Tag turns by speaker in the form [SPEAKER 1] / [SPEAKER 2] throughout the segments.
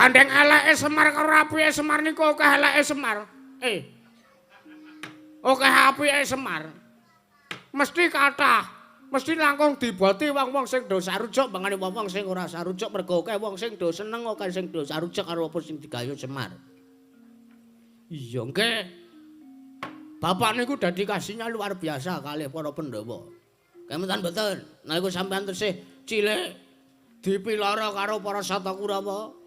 [SPEAKER 1] Gandeng eleke Semar karo apike Semar niku akeh eleke Semar. Akeh apike Semar. Mesti kathah, mesti langkung diboti wong-wong sing do sarujuk bangane wong-wong sing ora sarujuk mergo akeh wong sing do seneng akeh sing do sarujuk karo apa sing digayu Semar. Iya nggih. Bapak niku dadi kasihnya luar biasa kalih para Pandhawa. Kemutan mboten, nalika sampeyan tesih cilik dipiloro karo para Sata Kurawa.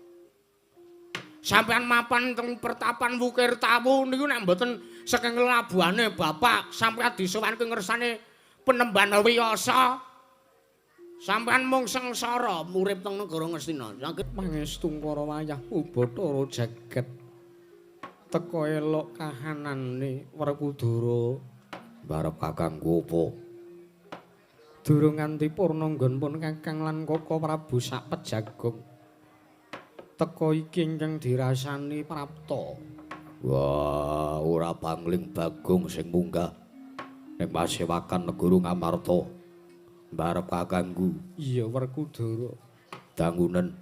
[SPEAKER 1] Sampeyan mapan teng pertapan Wukir Tawu niku nek mboten saking labuhane bapak sampeyan disuwanke ngersane Penemban Wiyasa. Sampeyan mung sengsara urip teng negara Ngastina. Saged pangestu para wayah Bathara jagat. Teka elok kahanane Werkudara.
[SPEAKER 2] Barep kakangku apa?
[SPEAKER 1] Durung nganti purna nggonipun Kakang lan Kaka Prabu sak pejagong. Teka iki ingkang dirasani prapta.
[SPEAKER 2] Wah, ora pangling Bagong sing munggah ning pasewakan negara Ngamarta. Barep kakangku.
[SPEAKER 1] Iya Werkudara.
[SPEAKER 2] Dangunen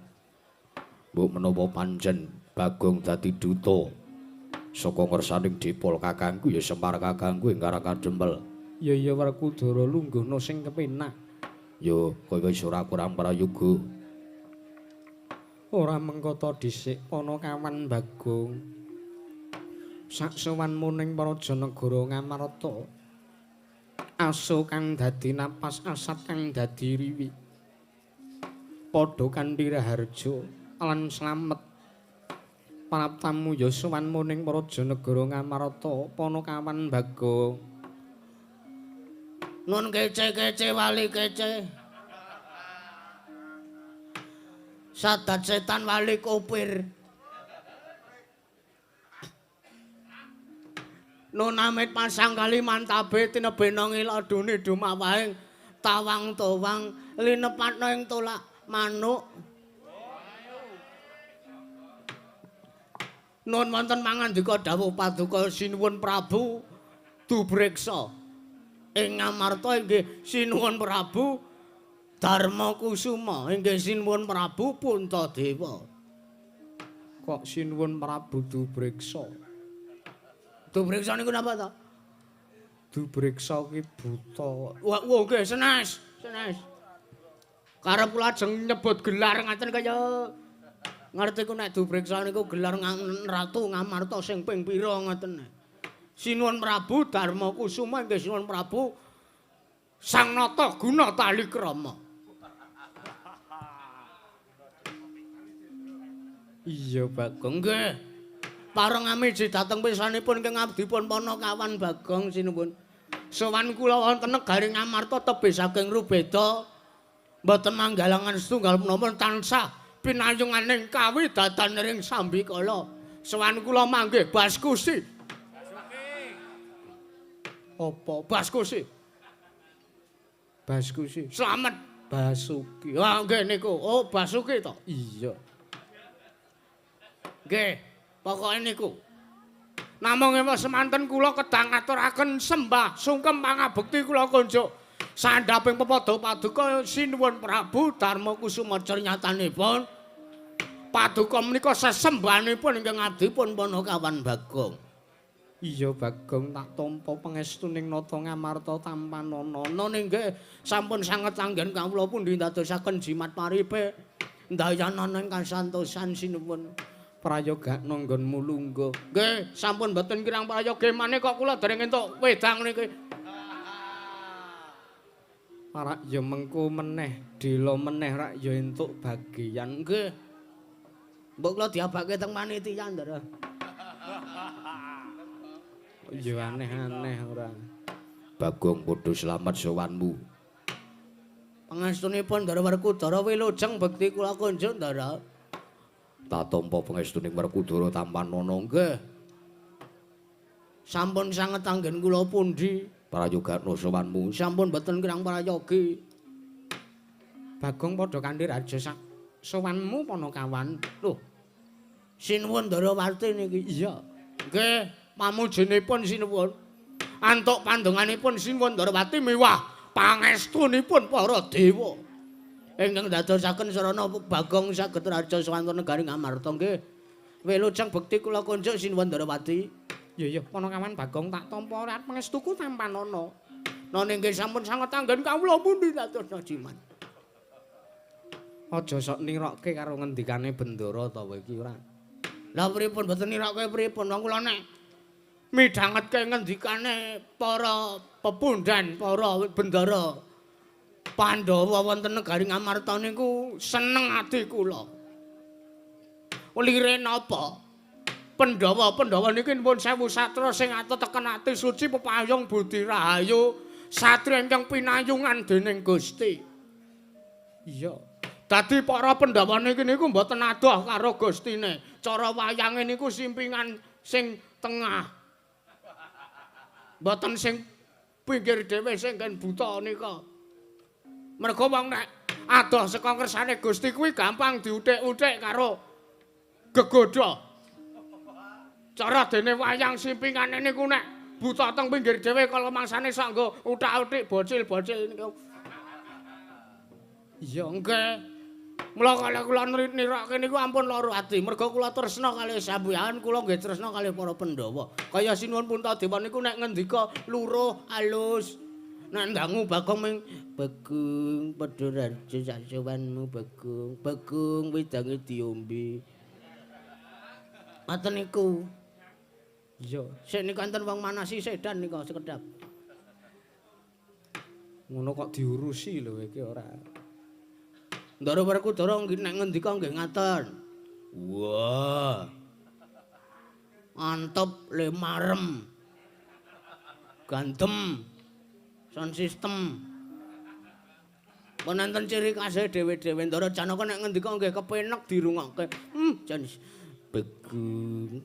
[SPEAKER 2] mbok menapa pancen Bagong dadi duta saka ngersaning dipol kakangku ya Semar kakangku ing Karang Kadempel.
[SPEAKER 1] Ya Werkudara lungguhna sing kepenak.
[SPEAKER 2] Ya kaya wis ora kurang prayoga.
[SPEAKER 1] Ora mengkata dhisik Panakawan Bagong. Saksowanmu ning Prajanegara Ngamarta. Aso kang dadi napas asat kang dadi riwi. Padha kanthi raharja lan slamet. Praptamu ya sowanmu ning Prajanegara Ngamarta Panakawan Bagong. Nun kece-kece wali kece. Sadat setan wali kopir. Nun amit pasang kali mantabe tinebena ngiladune dumawahing tawang-tawang linepatna ing tolak manuk. Nun wonten mangandika dawuh paduka sinuwun Prabu Dubreksa. Ing Ngamarta inggih sinuwun Prabu Darma Kusuma, inggih sinuwun Prabu Puntadewa. Kok sinuwun Prabu Dubreksa? Dubreksa niku napa ta? Dubreksa ki buta. Wah nggih senes. Karep kula ajeng nyebut gelar ngaten kaya ngerti ku nek Dubreksa niku gelar Ratu Ngamarta sing ping pira ngoten. Sinuwun Prabu Darma Kusuma inggih sinuwun Prabu Sang Nata Guna Talikrama. Iya Bagong nggih. Pareng amiji dhateng pisanipun ing abdipun Panakawan Bagong sinuwun. Sowan kula wonten negari Ngamarta tebih saking rubeda. Mboten manggalangan setunggal menapa tansah pinayunganing kawidadan ring sambikala. Sowan kula manggih Baskusi. Apa Baskusi? Baskusi. Slamet Basuki. Wah nggih niku. Oh Basuki to? Iya. Nggih, pokoke niku. Namung ewa semanten kula kedang ngaturaken sembah sungkem pangabekti kula kunjuk sandhaping pepada paduka sinuwun Prabu Darma Kusuma nyatanipun paduka menika sesembahanipun ingkang adipun Panakawan Bagong. Iya Bagong tak tampa pangestuning nata Ngamarta tampanana nggih sampun sanget anggen kawula pundi ndadosaken jimat paripe ndayanana ing kasantosan sinuwun prayoga nanggonmu lungguh. Nggih sampun mboten kirang prayoga maneh kok kula dereng entuk wedang niki. Rak ya mengko meneh dela meneh rak ya entuk bagian nggih. Mbok kula diabake teng panitia ndara. Ya aneh-aneh ora.
[SPEAKER 2] Bagong padha slamet sowanmu.
[SPEAKER 1] Pangestunipun Ndara Werkudara wilujeng bekti kula kunjuk Ndara.
[SPEAKER 2] Tak tampa pangestuning Werkudara tampanana nggih.
[SPEAKER 1] Sampun sanget anggen kula pundi?
[SPEAKER 2] Prayogana sowanmu.
[SPEAKER 1] Sampun boten kirang prayogi. Bagong padha kanthi raja sowanmu Panakawan. Lho. Sinuwun Ndarawati niki. Iya. Nggih. Pamujinipun sinuwun antuk pandonganipun sinuwun Ndarawati miwah pangestunipun para dewa Ingkang dadosaken sarana Bagong saged raja swanten negaring Amarta nggih. Wilujeng bekti kula kunjuk Sinuwun Darawati. Iya, Panakawan Bagong tak tampa rat pangestuku tampanana. Nanging nggih sampun sanget anggen kawula pundi dados najiman. Aja sok nirokke karo ngendikane Bendara ta kowe iki ora. Lah pripun mboten nirokke pripun wong kula nek midhangetke ngendikane para pepundhan, para bendara Pandhawa wonten negaring Amarta niku seneng ati kula. Lire napa? Pandhawa niki pun sewu satra sing ateten ati suci pepayung budi rahayu satria ingkang pinayungan dening Gusti. Iya. Dadi para Pandhawa niki niku mboten adoh karo Gustine. Cara wayange niku simpingan sing tengah. Mboten sing pinggir dhewe sing kan buta nika. Mergo wong nek adoh saka kersane Gusti kuwi gampang diuthik-uthik karo gegodha. Cara dene wayang simpingane niku nek buta teng pinggir dhewe kala mangsane sak nggo uthak-uthik bocil-bocil niku. Iya nggih. Mula kala kula nirake niku ampun lara ati. Mergo kula tresna kalih sampeyan, kula nggih tresna kalih para Pandhawa. Kaya Sinuwun Puntadewa niku nek ngendika luruh alus. Nek ndangu Bagong ming Bagong padha raja sak sowanmu Bagong. Bagong wedange diombe. Ngoten niku. Iya, sik niku enten wong manasi sedan nika sekedhap. Ngono kok diurusi lho iki ora. Ndara Werkudara nek ngendika nggih ngaten. Wah. Antep le marem. Gantem. Sound system. Wonten ciri khase dhewe-dhewe Ndara Janaka nek ngendika nggih kepenek dirungokke. Jan Bagong.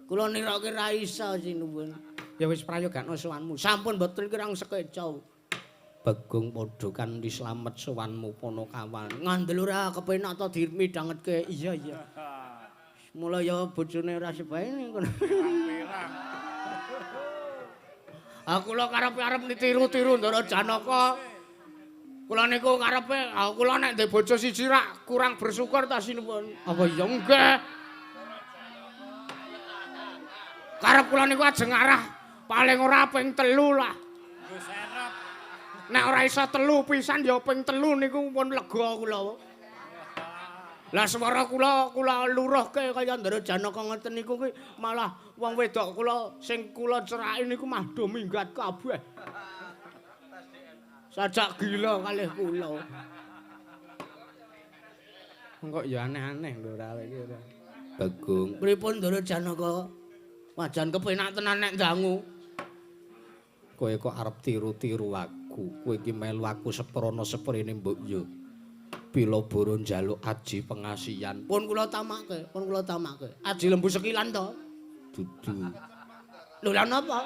[SPEAKER 1] Kula nirake ra isa Sinuwun. Ya wis prayogakno sowanmu. Sampun mboten kirang sekeca. Bagong padha kanthi slamet sowanmu Panakawan. Ngandel ora kepenak ta dimidhangetke. Iya iya. Mula ya bojone ora sebae ngono. Aku lho karepe arep nitiru-tiru Ndara Janaka. Kula niku karepe kula nek ndek bojo siji rak kurang bersyukur ta Sinuwun. Apa ya nggih. Karep kula niku ajeng arah paling ora ping 3 lah. Nek ora iso 3 pisan ya ping 3 niku pun lega kula. Lah swara kula luruhke kaya Ndara Janaka ngoten niku kuwi malah wong wedok kula sing kula ceraki niku mah do minggat kabeh. Sajak gila kalih kula. Kok ya aneh-aneh lho ora iki. Bagong, pripun Ndara Janaka? Wajan kepenak tenan nek ndangu. Kowe kok arep tiru-tiru aku. Kowe iki melu aku seprana seprene mbok yo. Bila boro njaluk aji pengasihan. Pun kula tamake. Aji lembu sekilan to? Dudu. Lho lha napa?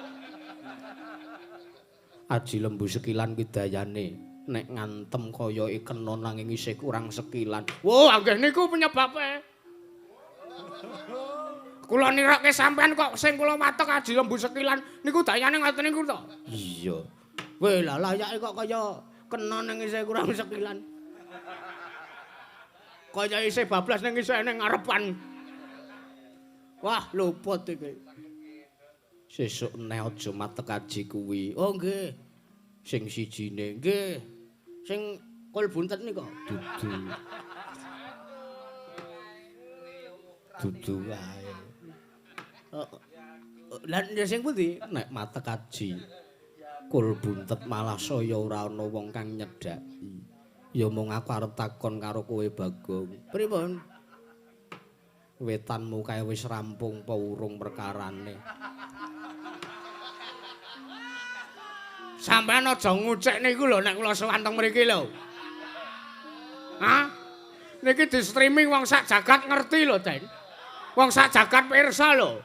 [SPEAKER 1] Aji lembu sekilan kuwi dayane nek ngantem kaya kena nanging isih kurang sekilan. Wo, anggih niku penyebabe. Kula nirake sampean kok sing kula matek aji lembu sekilan niku dayane ngoten niku to? Iya. Weh lah layake kok kaya kena ning isih kurang sekilan. Kaya isih bablas ning isih ning ngarepan. Wah, luput iki. Sesuk neh aja matek aji kuwi. Oh nggih. Sing sijine nggih. Sing kul buntet nika dudu. Dudu wae. Lah sing pundi? Nek matek aji. Kul buntet malah saya ora ana wong kang nyedhaki. Ya mung aku arep takon karo kowe Bagong. Pripun? Wetanmu kae wis rampung apa urung perkarane? Sampeyan aja ngucek niku lho nek kula sowan teng mriki lho. Hah? Niki di streaming wong sak jagat ngerti lho, Den. Wong sak jagat pirsa lho.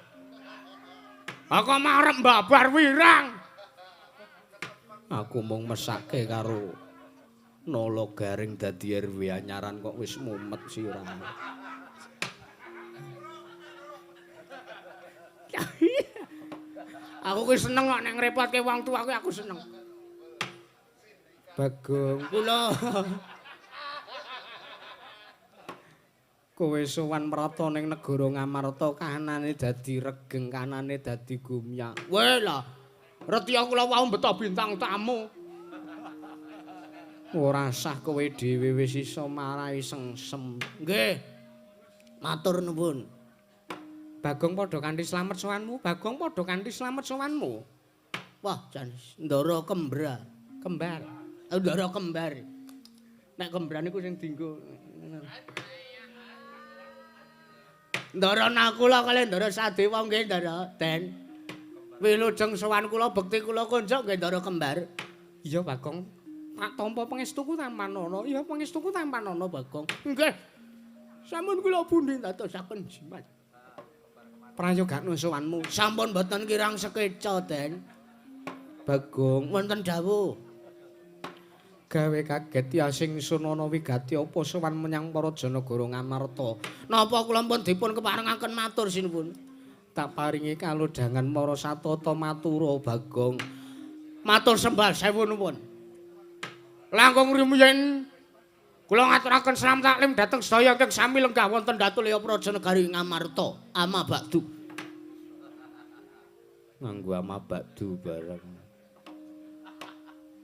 [SPEAKER 1] Aku mah arep mbabar wirang. Aku mung mesake karo nolo garing dadi RW anyaran kok wis mumet sirah. Aku kuwi seneng kok nek ngrepotke wong tuwa kuwi aku seneng. Bagong, kula kowe sowan merata ning negara Ngamarta kanane dadi regeng, kanane dadi gumyak. Weh lah, retiya kula wau beto bintang tamu. Ora sah kowe dhewe wis iso marai sengsem. Nggih. Matur nuwun. Bagong padha kanthi slamet sowanmu, Bagong padha kanthi slamet sowanmu. Wah, jan ndara kembar. Kembar. Ndara kembar. Nek kembar niku sing dienggo. Ndara Nakula kali Ndara Sadewa nggih Ndara Den. Wilujeng sowan kula bekti kula konjuk nggih Ndara kembar. Iya Bagong. Tak tampa pangestuku Tampanana. Iya pangestuku Tampanana Bagong. Nggih. Sampun kula pundi dadosaken jimat. Prayogan sowanmu. Sampun boten kirang sekeca Den. Bagong wonten dawuh. Gawe kaget ya sing sunana wigati apa sowan menyang para Janagara Ngamarta. Napa kula pun dipun keparengaken matur sinuwun. Tak paringi kalodhangan para satata matura Bagong. Matur sembah sewu nuwun. Langkung rumiyin kula ngaturaken salam taklim dhateng sedaya ingkang sami lenggah wonten Datulya Praja Negari Ngamarta. Ama bakdu. Nganggo ama bakdu bareng.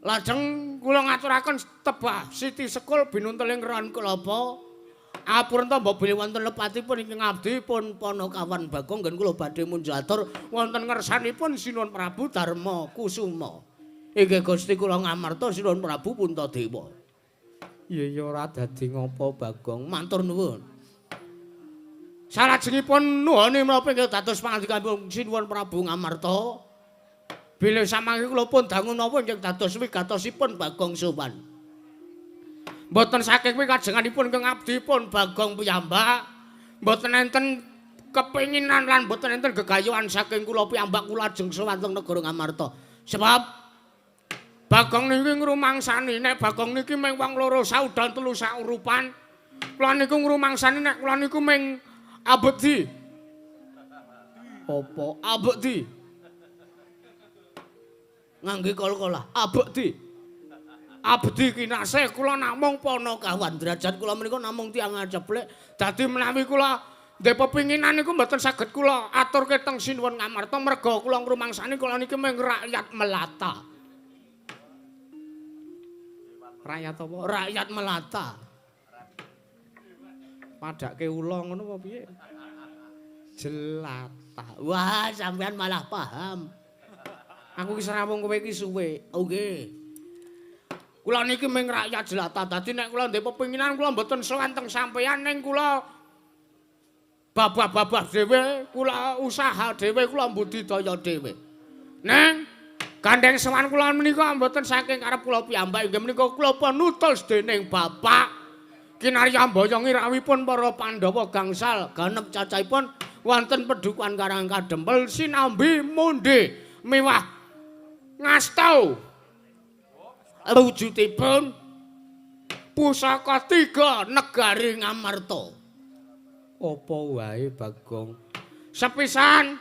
[SPEAKER 1] Lajeng kula ngaturaken tebah Siti Sekul binunteling Ran Kelapa. Apurenta mbok bilih wonten lepatipun ingkang abdi pun Panakawan Bagong ngen kula badhe munjatur wonten ngersanipun Sinuwun Prabu Darma Kusuma. Inggih Gusti kula Ngamarta Sinuwun Prabu Puntadewa. Iya ora dadi ngapa Bagong, matur nuwun. Salajengipun nuhuni menapa inggih dados pangandikanipun Sinuwun Prabu Ngamarta. Bilih samangke kula pun dangu napa inggih dados wigatosipun Bagong sowan. Mboten saking wikajenganipun ingkang abdipun Bagong piyambak, mboten enten kepinginan lan mboten enten gegayuhan saking kula piyambak kula ajeng sowan teng negara Ngamarta. Sebab Bagong niki ngrumangsani nek Bagong niki mung wong loro saudan telu saurupan. Kula niku ngrumangsani nek kula niku mung abdi. Apa abdi? Ngangge kol-kolah abdi. Abdi kinasih kula namung Panakawan derajat kula menika namung tiyang aceplek. Dadi menawi kula ndek pepinginan niku mboten saged kula aturke teng Sinuwun Ngamarta merga kula ngrumangsani kula niki mung rakyat melata. Rakyat apa? Rakyat melata. Padake ula ngono apa piye? Jelata. Wah, sampean malah paham. Aku ki serawung kowe iki suwe. Oh nggih. Kula niki mung rakyat jelata. Dadi nek kula ndek pepinginan kula mboten sowan teng sampeyan ning kula babah-babah dhewe, kula usaha dhewe, kula mbudidaya dhewe. Neng gandeng sowan kula menika mboten saking karep kula piyambak. Inggih menika kula panutus dening Bapak kinarya mboyongi rawipun para Pandhawa gangsal ganep cacahipun wonten Pedukuhan Karang Kadempel sinambi mondhe miwah ngastau wujudipun pusaka 3 negari Ngamarta. Apa wae Bagong? Sepisan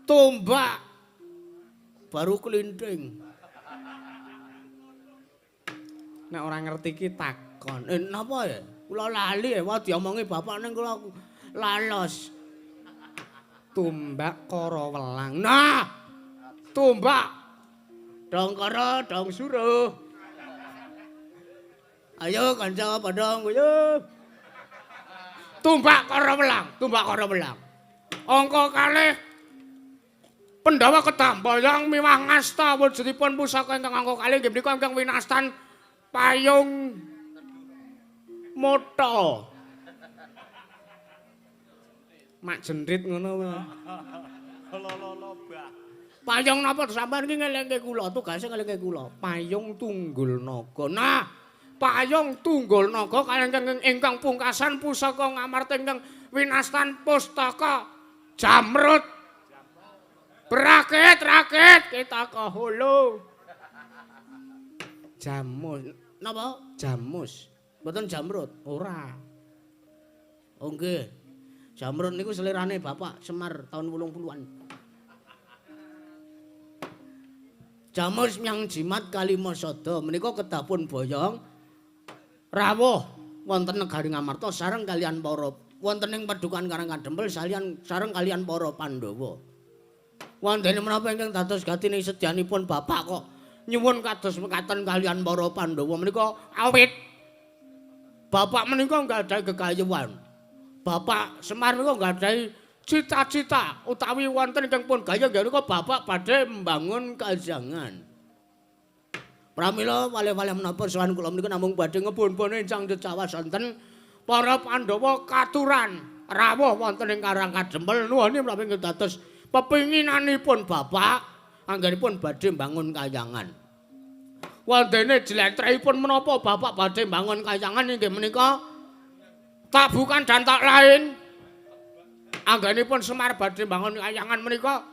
[SPEAKER 1] tombak baru klinthing. Nek ora ngerti ki takon. Napa ya? Kula lali wae diomongi bapak ning kula lalos. Tumbak kara welang. Nah, tumbak dong kara dong suruh. Ayo kanca padha nguyuh. Tumbak kara welang, tumbak kara welang. Angka kalih Pandhawa Kedambayang miwah ngasta wujudipun pusaka ingkang angka kalih inggih menika ingkang winastan payung motha. Mak jendrit ngono wae. Payung napa sampean iki ngelingke kula, tugase ngelingke kula. Payung Tunggul Naga. Nah, payung Tunggul Naga kalengkang ingkang pungkasan pusaka Ngamarta ingkang winastan pustaka Jamrut. Berakit-rakit kita kahulu. Jamus. Napa? Jamus. Mboten Jamrut. Ora. Oh nggih. Jamrut niku selirane Bapak Semar tahun 80-an. Jamus Myang Jimat Kalimasada menika kedah pun boyong rawuh wonten negari Ngamarta sareng kalian para wonten ing Padukan Karang Kadempel sareng kalian para Pandhawa. Wondene menapa ingkang dados gatine sedyanipun bapak kok nyuwun kados mekaten kalian para Pandhawa menika awit bapak menika nggadahi gegayuhan. Bapak Semar menika nggadahi cita-cita utawi wonten ingkang pun gaya menika bapak badhe membangun kajangan. Pramila wale-wale menapa sowan kula menika namung badhe ngebon-bone ingkang decawas wonten para Pandhawa katuran rawuh wonten ing Karang Kadempel nuwuni menapa ingkang dados pepinginanipun bapak anggenipun badhe mbangun kayangan. Wondene jlentrehipun menapa bapak badhe mbangun kayangan inggih menika tak bukan dan tak lain anggenipun Semar badhe mbangun kayangan menika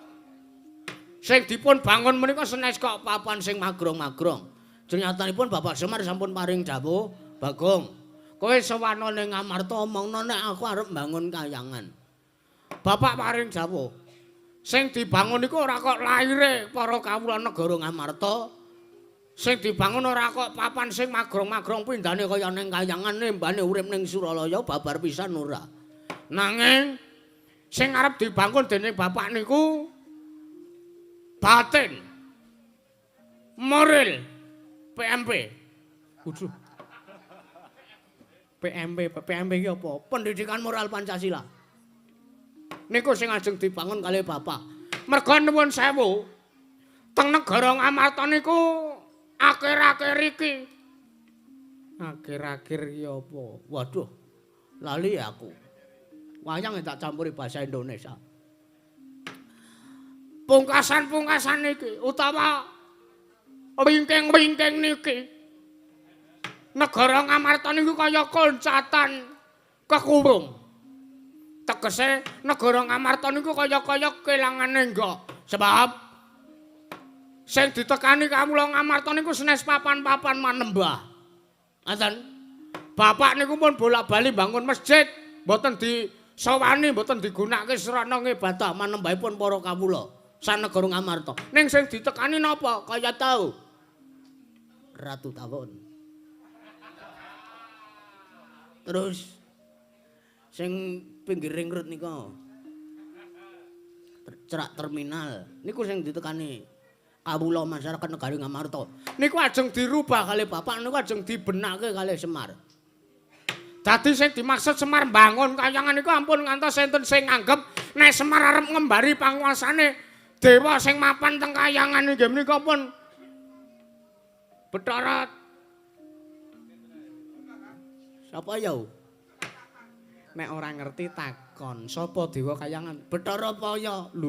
[SPEAKER 1] sing dipun bangun menika senes kok papan sing magrong-magrong. Jenyatanipun Bapak Semar sampun paring dawuh, Bagong, kowe sewana ning Ngamarta omongno nek aku arep mbangun kayangan. Bapak paring dawuh, sing dibangun iku ora kok laire para kawula negara Ngamarta. Sing dibangun ora kok papan sing magrong-magrong pindhane kaya ning kayangane mbane urip ning Suralaya babar pisan ora. Nanging sing arep dibangun dening bapak niku batin moral PMP. Waduh. PMP iki apa? Pendidikan Moral Pancasila. Niku sing ajeng dibangun kalih bapak. Merga nuwun sewu. Teng negara Ngamarta niku akhir-akhir iki. Akhir-akhir iki apa? Waduh. Lali aku. Wayang tak campuri bahasa Indonesia. Pungkasan-pungkasan niki utawa wingking-wingking niki negara Ngamarta niku kaya koncatan kekurung. Tegese negara Ngamarta niku kaya-kaya kelangan enggok. Sebab sing ditekani kawula Ngamarta niku senes papan-papan manembah. Ngoten. Bapak niku pun bolak-balik bangun masjid, mboten disowani, mboten digunakake srana ngibadah manembahipun para kawula sanegara Ngamarta. Ning sing ditekani napa? Kaya tau Ratu Tawon. Terus sing pinggir ring road nika cerak terminal niku sing ditekani kawula masyarakat negari Ngamarta. Niku ajeng dirubah kalih bapak niku ajeng dibenake kalih Semar. Dadi sing dimaksud Semar mbangun kayangan niku ampun ngantos enten sing nganggep nek Semar arep ngembari panguasane dewa sing mapan teng kayangan nggih menika pun Bathara sapa ya? Nek ora ngerti takon, sapa dewa kayangan? Bathara Paya. Lho.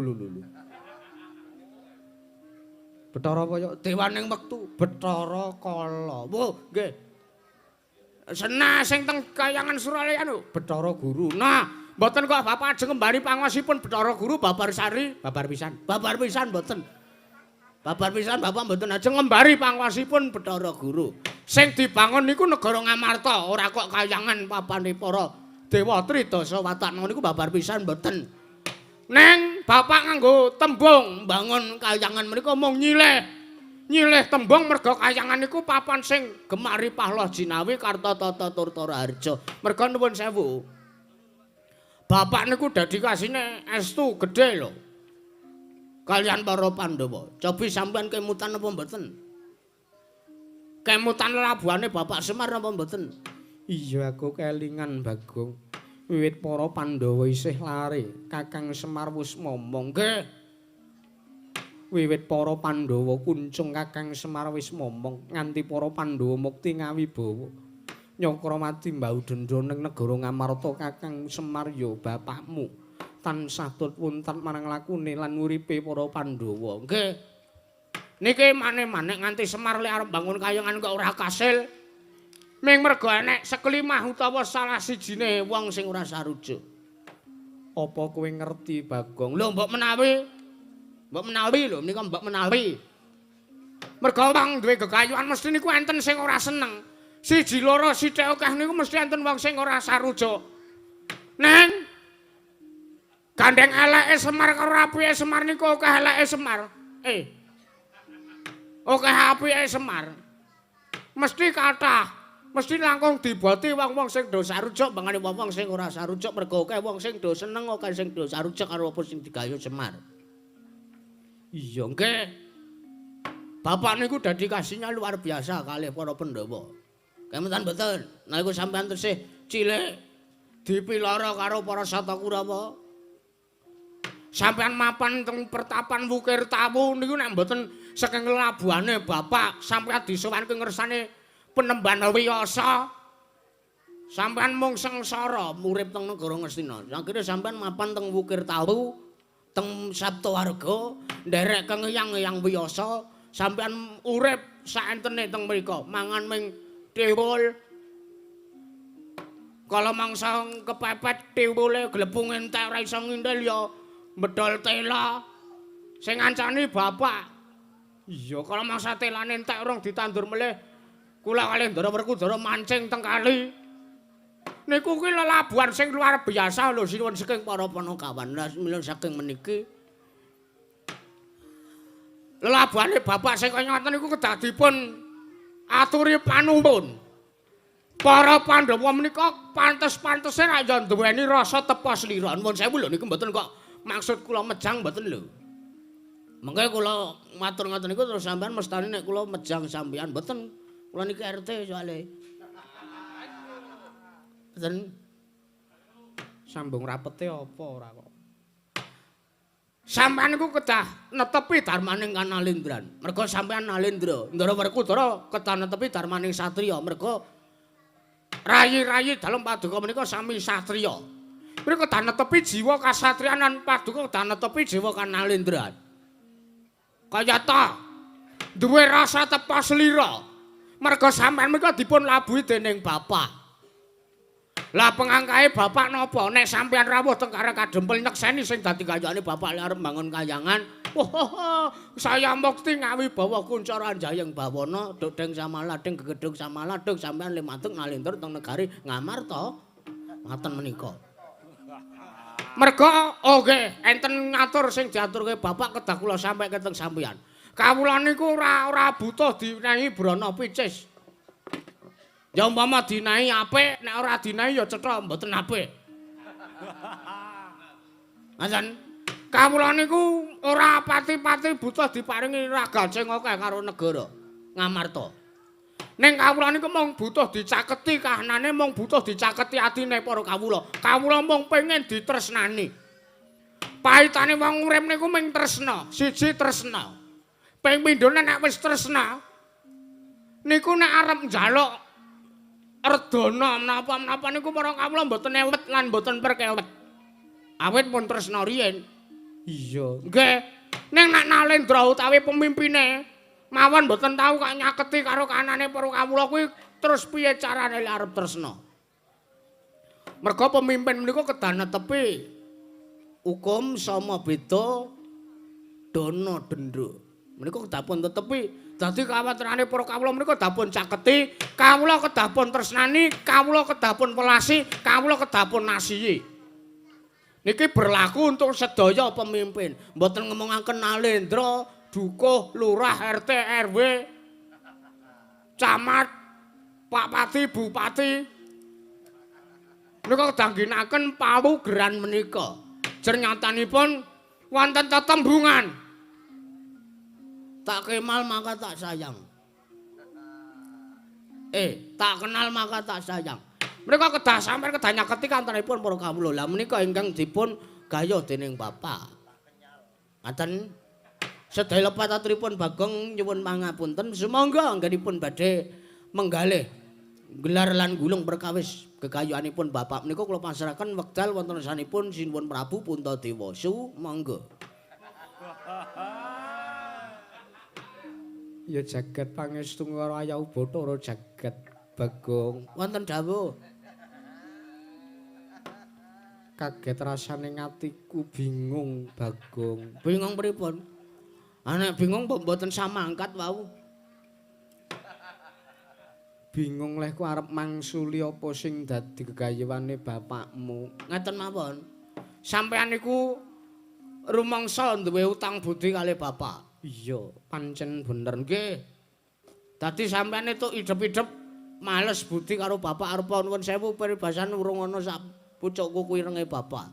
[SPEAKER 1] Bathara Paya dewaning wektu, Bathara Kala. Wo, nggih. Senah sing teng kayangan Suralaya lho, Bathara Guru. Nah, mboten kok bapak ajeng ngembari panguwasipun Bathara Guru babar sari, babar pisan. Babar pisan mboten. Babar pisan bapak mboten ajeng ngembari panguwasipun Bathara Guru. Sing dibangun niku negara Ngamarta, ora kok kayangan papane para dewa Tridasa Watana niku babar pisan mboten. Neng bapak nganggo tembung mbangun kayangan menika mung nyilih tembung merga kayangan niku papan sing gemari Pahloh Jinawi Kartatata Turtara Harja. Merga nuwun sewu. Bapak niku dedikasine estu gedhe lho. Kalian para Pandhawa, cobi sampean kemutan apa mboten? Kemutan labuhane Bapak Semar apa mboten? Iya aku kelingan Bagong. Wiwit para Pandhawa isih lare, Kakang Semar wis momong. Nggih. Wiwit para Pandhawa kuncung Kakang Semar wis momong nganti para Pandhawa mukti ngawibawa. Nyakramati mbau dendha ning negara Ngamarta Kakang Semar ya bapakmu. Tansah tutwuntan marang lakune lan uripe para Pandhawa. Nggih. Niki maneh-maneh nganti Semar lek arep bangun kayangan kok ora kasil. Ming merga enek sekelimah utawa salah sijine wong sing ora sarujuk. Apa kowe ngerti, Bagong? Lho mbok menawi lho menika mbok menawi. Merga wong duwe gegayuhan mesti niku enten sing ora seneng. Siji loro sithik akeh niku mesti enten wong sing ora sarujuk. Neng gandeng eleke Semar karo apike Semar niku akeh eleke Semar. Oke apike Semar. Mesti kathah, mesti langkung diboti wong-wong sing do sarujuk bangane wong-wong sing ora sarujuk mergo akeh wong sing do seneng akeh sing do sarujuk karo apa sing digayo Semar. Iya nggih. Bapak niku dedikasinya luar biasa kalih para Pandhawa. Kemetan mboten, nalika sampeyan tesih cilik dipiloro karo para Sata Kurawa. Sampeyan mapan teng pertapan Wukir Tawu niku nek mboten saking labuhane bapak sampeyan disowanke ngersane Penemban Wiyasa. Sampeyan mung sengsara urip teng negara Ngastina. Akhire sampeyan mapan teng Wukir Tawu, teng Saptawarga, nderek kengeyang-eyang Wiyasa, sampeyan urip saentene teng mriku, mangan ming tiwul. Kala mangsa kepepet tiwule glepung entek ora iso ngintil ya medhol tela. Sing ngancani bapak. Iya, kala mangsa telane entek urung ditandur melih. Kula kalih Ndara Werkudara mancing teng kali. Niku kuwi lelabuhan sing luar biasa lho sinuwun saking para panakawan. Mila saking meniki lelabuhane bapak sing kaya ngoten niku kedah dipun aturi panuwun. Para Pandhawa menika pantes-pantese ra ya duweni rasa tepa slira. Nuwun sewu lho niku mboten kok maksud kula mejang mboten lho. Mengke kula matur ngoten niku terus sampean mestani nek kula mejang sampean mboten. Kula niki RT soalé. Mboten sambung rapete apa ora kok. Sampeyan niku kedah netepi darmaning Kanalendran. Merga sampeyan Nalendra, Ndara Werkudara kedah netepi darmaning satriya. Merga rayi-rayi dalem paduka menika sami satriya. Menika kedah netepi jiwa kasatriyanan paduka kedah netepi jiwa Kanalendran. Kayata duwe rasa tepa slira. Merga sampeyan menika dipun labuhi dening bapak. Lah pengangkahe bapak napa nek sampeyan rawuh teng karek kadempel nyekseni sing dadi kayane bapak lek arep bangun kayangan. Saya mukti ngawi bawa kuncara jayeng bawana dodeng samaladeng gegedhug samaladeng sampeyan le matuk Nalendra teng negari Ngamarta. Ngoten menika. Merga nggih enten ngatur sing diaturke bapak kedah kula sampaikan teng sampeyan. Kawula niku ora butuh dinehi brana picis. Ya umpama dinahi apik, nek ora dinahi ya cetha mboten apik. Ngaten. Kawula niku ora pati-pati butuh diparingi raga sing akeh karo negara Ngamarta. Ning kawula niku mung butuh dicaketi kahanane, mung butuh dicaketi atine para kawula. Kawula mung pengen ditresnani. Pahitane wong urip niku mung tresna, siji tresna. Ping pindhone nek wis tresna niku nek arep njaluk redana menapa-menapa niku para kawula mboten ewet lan mboten perkewet. Awit pun tresna riyin. Iya. Nggih. Ning nek Nalendra utawi pemimpine mawon mboten tau kok nyaketi karo kanane para kawula kuwi terus piye carane lek arep tresna. Merga pemimpin menika kedah netepi hukum sama beda dana denda. Menika kedah pun tetepi. Dadi kawatirane para kawula menika kedah pun caketi, kawula kedah pun tresnani, kawula kedah pun welasi, kawula kedah pun nasihi. Niki berlaku untuk sedaya pemimpin. Mboten ngomongaken Nalendra, dukuh, lurah, RT, RW, camat, Pak Pati, Bupati. Menika kedah ginakaken pawugeran menika. Jernyatanipun wonten tetembungan. Tak kenal maka tak sayang. Tak kenal maka tak sayang. Mereka kedah sampeyan kedah nyaketi kantanipun para kawula. Lah menika ingkang dipun gaya dening bapak. Ngaten sedaya lepat aturipun Bagong nyuwun pangapunten. Sumangga anggenipun badhe menggalih gelar lan gulung perkawis gegayuhanipun bapak menika kula pasrahaken wekdal wonten sanipun Sinuwun Prabu Puntadewa. Sumangga. Ya jagat pangestu karo Ayau Bathara jagat Bagong. Wonten dawuh. Kaget rasane ngatiku bingung Bagong. Bingung pripun? Nek bingung mboten samangkat wau. Bingung leh ku arep mangsuli apa sing dadi gegayuhane bapakmu. Ngeten mawon. Sampeyan niku rumangsa duwe utang budi kalih bapak. Iya, pancen bener nggih. Dadi sampeyan itu idep-idep males budi karo bapak arep nuwun sewu peribasan urung ana sak pucuk kuku irenge bapak.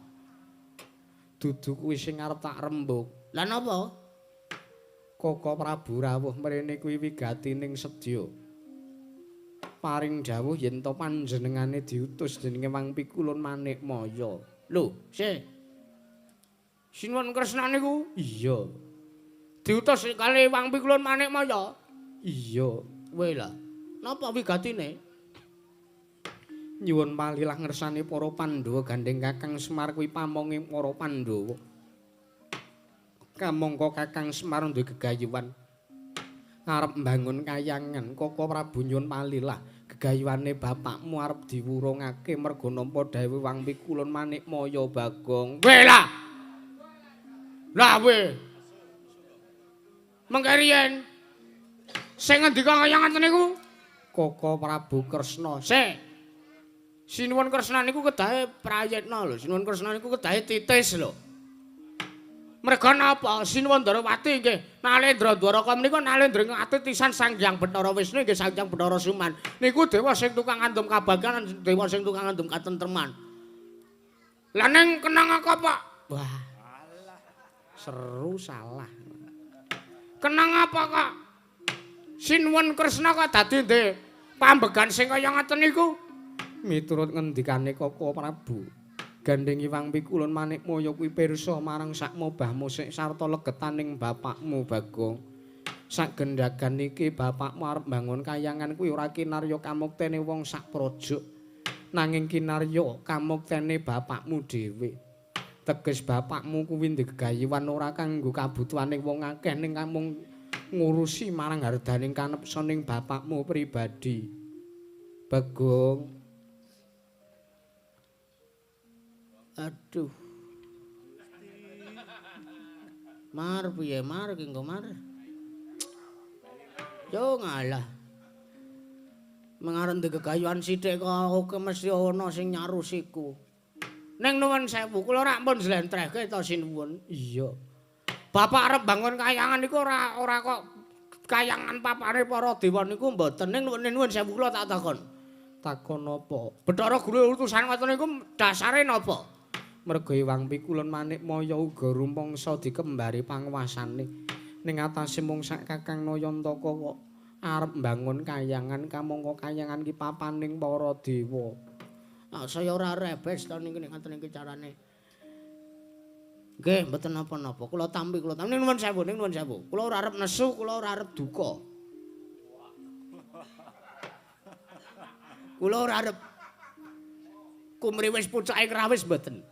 [SPEAKER 1] Dudu kuwi sing arep tak rembug. Lah napa? Koko Prabu rawuh mrene kuwi wigatining sedya. Paring dawuh yen to panjenengane diutus dening Wang Pikulun Manikmaya. Lho, Sinuwun Kresna niku? Iya. Diutus kali Wang Pikulun Manikmaya? Iya. Weh lah. Napa wigatine? Nyuwun palilah ngersani para Pandhawa gandeng Kakang Semar kuwi pamonge para Pandhawa. Kamangka Kakang Semar duwe gegayuhan arep mbangun kayangan. Koko Prabu nyuwun palilah gegayuhane bapakmu arep diwurungake merga nampa dawuh Wang Pikulun Manikmaya Bagong. Weh lah. Lah weh. Mengke riyen sing ngendika kaya ngaten niku Koko Prabu Kresna. Sinuwun Kresna niku kedahe prayitna lho. Sinuwun Kresna niku kedahe titis lho. Merga napa? Sinuwun Ndarawati nggih Nalendra Dwaraka menika Nalendra atitisan Sang Hyang Bathara Wisnu nggih Sang Hyang Bathara Suman. Niku dewa sing tukang ngandum kabagyan, dewa sing tukang ngandum katentreman. Lah ning kenang apa, Pak? Wah. Seru salah. Kenang apa, Kak? Sinuwun Kresna kok dadi ndek pambegan sing kaya ngaten niku? Miturut ngendikane Koko Prabu, gandhengi Wang Pikulun Manikmaya kuwi pirsa marang sak mobahmu sik sarta legetaning bapakmu Bagong. Sak gendhagan iki bapakmu arep mbangun kayangan kuwi ora kinarya kamuktene wong sak projok, nanging kinarya kamuktene bapakmu dhewe. Teges bapakmu kuwi ndek gegayuhan ora kanggo kabutuhaning wong akeh ning mung ngurusi marang hardaning kanepsaning bapakmu pribadi. Bagong. Aduh. Mar piye mar ki engko mar. Yo ngalah. Mengaren ndek gegayuhan sithik kok mesti ana sing nyarusiku. Ning nuwun sewu, kula rak pun jlentrehke to sinuwun. Iya. Bapak arep bangun kayangan niku ora kok kayangan papane para dewa niku mboten. Ning nuwun sewu kula tak takon. Takon apa? Bathara Guru utusan ngoten niku dasare napa? Merga Wang Pikulun Manikmaya uga rumangsa dikembari panguwasane. Ning atase mung sak Kakang Nayantaka kok arep mbangun kayangan, kamangka kayangan ki papaning para dewa. Saya ora rebes to niki ngaten iki carane. Nggih, mboten napa-napa. Kula tampi. Ning nuwun sewu. Kula ora arep nesu, kula ora arep duka. Kula ora arep kumriwis pucake krawis mboten.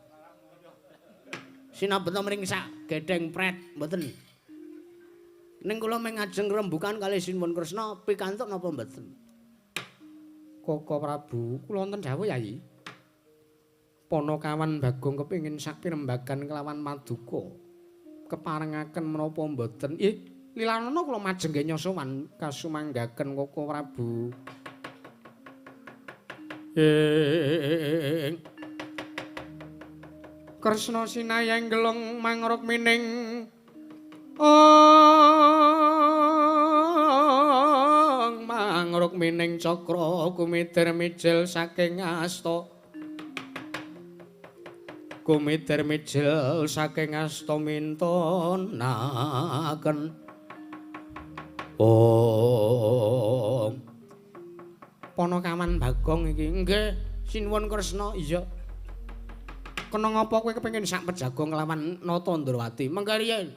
[SPEAKER 1] Sinabeta mring sak gedheng pret mboten. Ning kula mung ngajeng rembukan kalih Sinuwun Kresna pikantuk napa mboten? Koko Prabu, kula wonten dawuh Yayi. Panakawan Bagong kepingin sak pirembagan kelawan Maduka. Keparengaken menapa mboten? Lilanana kula majengke nyosowan kasumanggaken Koko Prabu. Kresna sinayang gelong mangruk mining mangruk mining cakra kumitir mijil saking asta. Kumitir mijil saking asta mintonaken. Panakawan Bagong iki nggih Sinuwun Kresna iya. Kena ngapa kowe kepengin sak pejagong nglawan Nata Ndrawati? Mengkariyen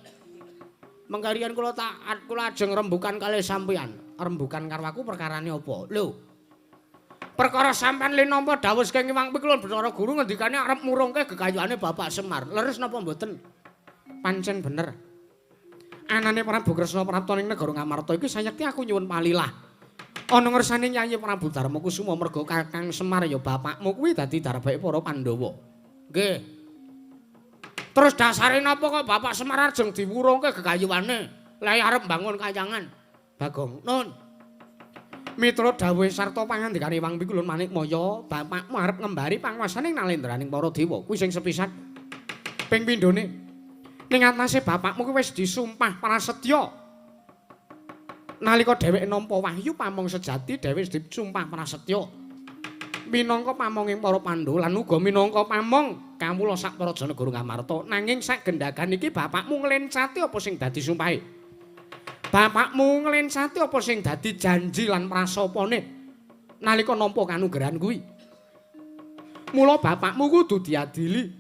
[SPEAKER 1] kula ajeng rembukan kalih sampeyan. Rembukan karo aku perkarane apa? Lho. Perkara sampeyan le nampa dawuh saking Wang Pikulun Bathara Guru ngendikane arep murungke gegayuhane Bapak Semar. Leres napa mboten? Pancen bener. Anane Prabu Kresna prapta ning negara Ngamarta iki sayekti aku nyuwun palilah. Ana ngersane Nyai Prabu Darmakusuma merga Kakang Semar ya bapakmu kuwi dadi darbeke para Pandhawa. Nggih. Terus dasare napa kok Bapak Semar ajeng diwurungke gegayuhane? Lah arep mbangun kayangan. Bagong, nun. Miturut dawuh sarta pangandikane Wang Pikulun Manikmaya, bapakmu arep ngembari panguwasaning nalendraning para dewa. Kuwi sing sepisan. Ping pindhone ning atase bapakmu kuwi wis disumpah prasetya. Nalika dheweke nampa wahyu pamong sejati dheweke wis disumpah prasetya. Minangka pamonging para Pandhawa lan uga minangka pamong kawula sak para Janagara Ngamarta. Nanging sak gendhagan iki bapakmu nglencati apa sing dadi sumpahe? Bapakmu nglencati apa sing dadi janji lan prasapane nalika nampa kanugrahan kuwi? Mula bapakmu kudu diadili.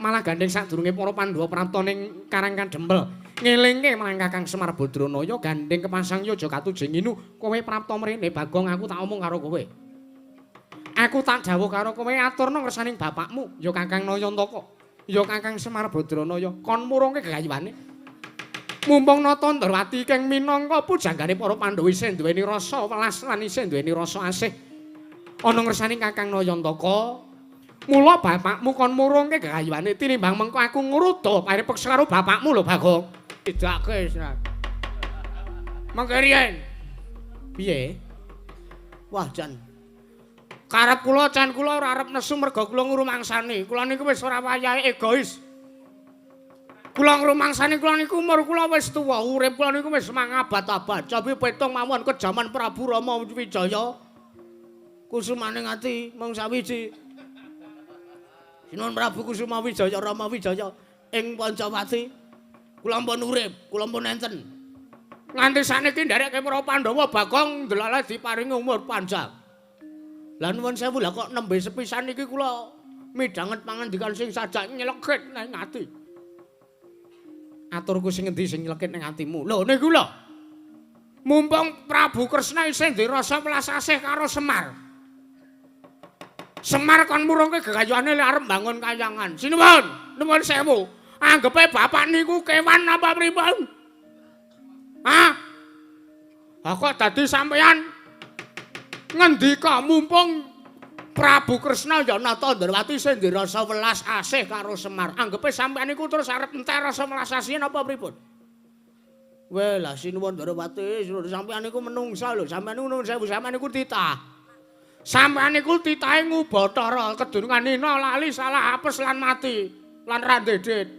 [SPEAKER 1] Malah gandeng sadurunge para Pandhawa prapta ning Karang Kadempel. Ngelingke marang Kakang Semar Badranaya gandeng kepasang yoja katujing inu kowe prapta mrene Bagong aku tak omong karo kowe. Aku tak dawuh karo kowe aturna ngersaning bapakmu ya Kakang Nayantaka ya Kakang Semar Badranaya kon murungke gegayuhane. Mumpung Nata Ndrawati keng minangka pujanggane para Pandhawa isih duweni rasa welas lan isih duweni rasa asih ana ngersaning Kakang Nayantaka. Mula bapakmu kon murungke gegayuhane tinimbang mengko aku ngruda paripeksa karo bapakmu lho Bagong. Tidake Srat. Mangke riyen. Piye? Wah Jan. Karep kula Jan kula ora arep nesu merga kula ngrumangsani. Kula niku wis ora wayahe egois. Kula ngrumangsani kula niku umur kula wis tuwa, urip kula niku wis mangabad-abad. Cobi petung mawon ke jaman Prabu Rama Wijaya. Kusumaning ati mung sawiji. Sinuwun Prabu Kusuma Wijaya Rama Wijaya ing Pancawati. Kula ampun urip, kula ampun enten. Nganti saniki ndereke para Pandhawa Bagong ndelala diparingi umur panjang. Lah nuwun sewu lah kok nembe sepisan iki kula midhanget pangandikan sing sajak nyelekit ning ati. Aturku sing endi sing nyelekit ning atimu? Lho niku lho. Mumpung Prabu Kresna isih dirasa welas asih karo Semar. Semar kon murungke gegayuhane lek arep mbangun kayangan. Sinuwun, nuwun sewu. Anggepe bapak niku kewan apa pripun? Hah? Kok dadi sampeyan ngendika mumpung Prabu Kresna ya Nata Ndrawati sing dirasa welas asih karo Semar. Anggepe sampeyan niku terus arep entek rasa welas asih napa pripun? Weh lah sinuwun Ndrawati, sampeyan niku menungsa lho, sampeyan niku nuwun sewu, sampeyan niku titah. Sampeyan niku titahe ngubathara kedurungan ina lali salah apes lan mati lan randedit.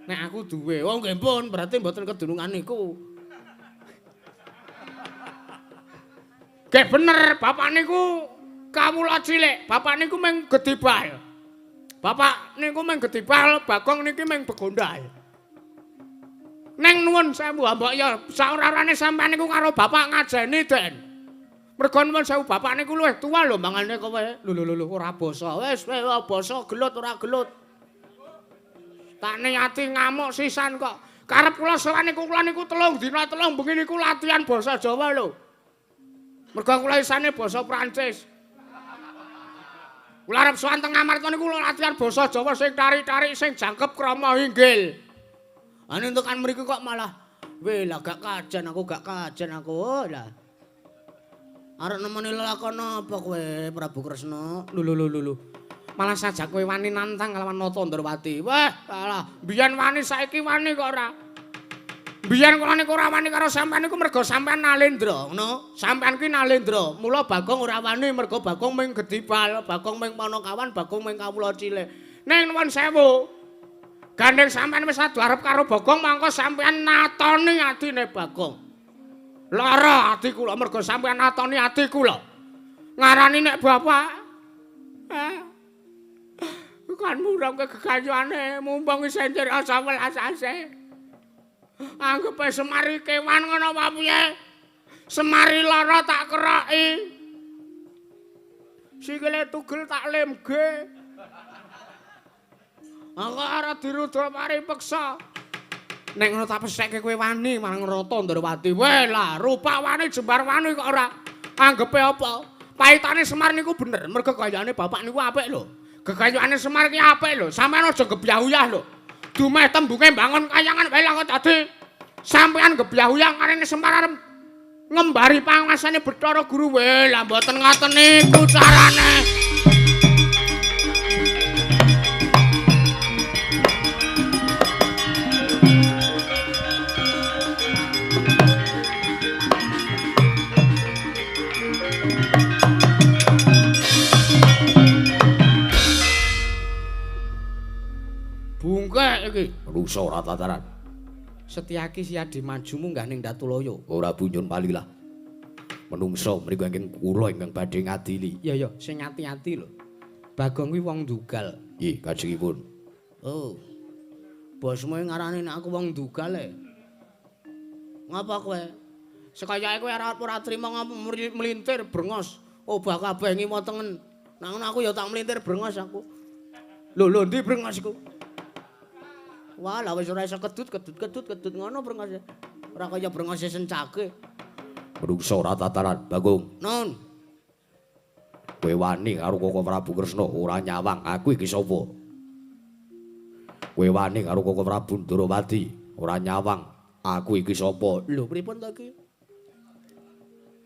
[SPEAKER 1] Nek aku duwe, oh nggih pun berarti mboten kedurungan niku. Nggih bener, bapak niku kawula cilik, bapak niku mung gedibal. Bapak niku mung gedibal, Bagong niki mung begondal. Neng nuwun sewu mbok ya saurarane sampean niku karo bapak ngajeni Den. Mergo nuwun sewu bapak niku luwih tuwa lho mangane kowe. Lho ora basa. Wis basa gelut ora gelut. Tak niati ngamuk sisan kok. Karep kula sowan niku kula niku 3 dina 3 bengi niku latihan basa Jawa lho. Mergo kula isane basa Prancis. Kula arep sowan teng Ngamarta niku kula latihan basa Jawa sing tarik-tarik sing jangkep krama inggil. Ane tekan mriki kok malah weh lah gak kajen aku oh lah. Arep nemeni lelakon apa kowe Prabu Kresna? Lho. Malah sajak kowe wani nantang kalawan Nata Ndrawati. Wah, alah, biyen wani saiki wani kok ora. Biyen kula niku ora wani karo sampean niku mergo sampean Nalendra, ngono. Sampean ki Nalendra. Mula Bagong ora wani mergo Bagong mung gedibal, Bagong mung Panakawan, Bagong mung kawula cilik. Ning nuwun sewu. Gandeng sampean wis adu arep karo Bagong mangko sampean natoni atine Bagong. Lara ati kula mergo sampean natoni ati kula. Ngarani nek bapak kan murungke gegayuhane mumpung isih dirasa welas asih. Anggepe Semari kewan ngono apa piye? Semari lara tak keroki. Sikile tugel tak lemge. Aku ora dirudha paripeksa. Nek ngono tak pesekke kowe wani marang Nata Ndrawati. Weh lah, rupa wani jembar wani kok ora. Anggepe apa? Paitane Semar niku bener, mergo gayane bapak niku apik lho. Gegayuhane Semar ki apik lho, sampeyan aja gebyah-uyah lho. Dumeh tembunge mbangun kayangan wae lah kok dadi sampeyan gebyah-uyah karene Semar arep ngembari panguasane Bathara Guru. Weh, lah mboten ngoten niku carane. iki?
[SPEAKER 2] Menungso ora tataran.
[SPEAKER 1] Setyaki siadi maju munggah ning Datulaya.
[SPEAKER 2] Ora bunyun palilah. Menungso mriku ingkang kula ingkang badhe ngadili.
[SPEAKER 1] Iya ya, sing ati-ati lho. Bagong kuwi wong dugal.
[SPEAKER 2] Nggih, kajengipun.
[SPEAKER 1] Oh. Bosmu ngarani nek aku wong dugal e. Ngapa kowe? Sekayake kowe ora trima melintir brengos. Obah kabeh ngimo tengen. Nang aku ya tak melintir brengos aku. Lho ndi brengos iku? Wah, lah wis ora iso kedut ngono brengos. Ora kaya brengos sencake.
[SPEAKER 2] Menungso ora tataran, Bagong.
[SPEAKER 1] Nun.
[SPEAKER 2] Kowe wani karo Koko Prabu Kresna ora nyawang, aku iki sapa? Kowe wani karo Koko Prabu Ndrawati ora nyawang, aku iki sapa?
[SPEAKER 1] Lho pripun to iki?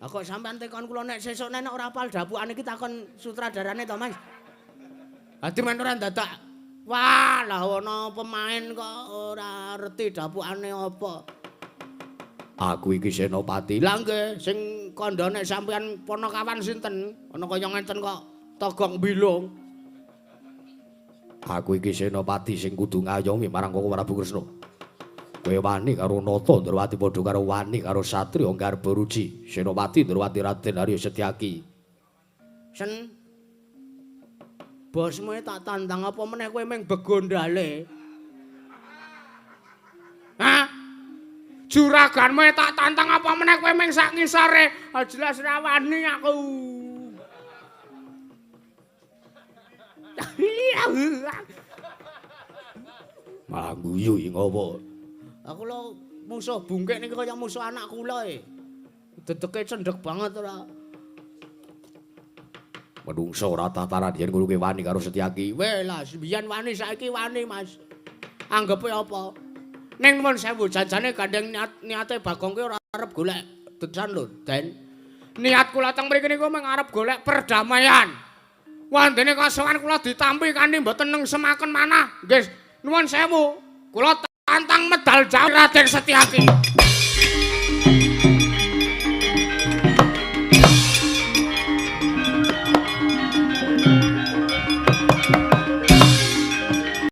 [SPEAKER 1] Kok sampean tekon kula nek sesuk nek ora apal dapukan iki takon sutradarane to, Mas. Dadi men ora dadak. Wah, lah ana pemain kok ora ngerti dapukane apa.
[SPEAKER 2] Aku iki Senopati.
[SPEAKER 1] Lah nggih, sing kandha nek sampean ponokawan sinten? Ana kaya ngenten kok togong bilung.
[SPEAKER 2] Aku iki Senopati sing kudu ngayomi marang Koko Prabu Kresna. Kowe wani karo Nata Ndrawati padha karo wani karo Satriya Garbaruci. Senopati Ndrawati Raden Arya Setyaki.
[SPEAKER 1] Sen bosmu tak tantang apa meneh kowe mung begondale. Hah? Juraganmu tak tantang apa meneh kowe mung sak ngisore. Jelas ra wani aku.
[SPEAKER 2] Malah guyu iki ngopo?
[SPEAKER 1] Aku lho musuh bungkek niki kaya musuh anak kula e. Dedeke cendhek banget ora.
[SPEAKER 2] Menungso ora tataran yen kowe wani karo Setyaki.
[SPEAKER 1] Weh lah, biyen wani saiki wani, Mas. Anggepe apa? Ning nuwun sewu jajane gandeng niate Bagong ki ora arep golek desan lho, Den. Niat kula teng mriki niku mung arep golek perdamaian. Wandene kasowan kula ditampi kanthi mboten nengsemaken manah. Nggih, nuwun sewu. Kula tantang medal jawab Raden Setyaki.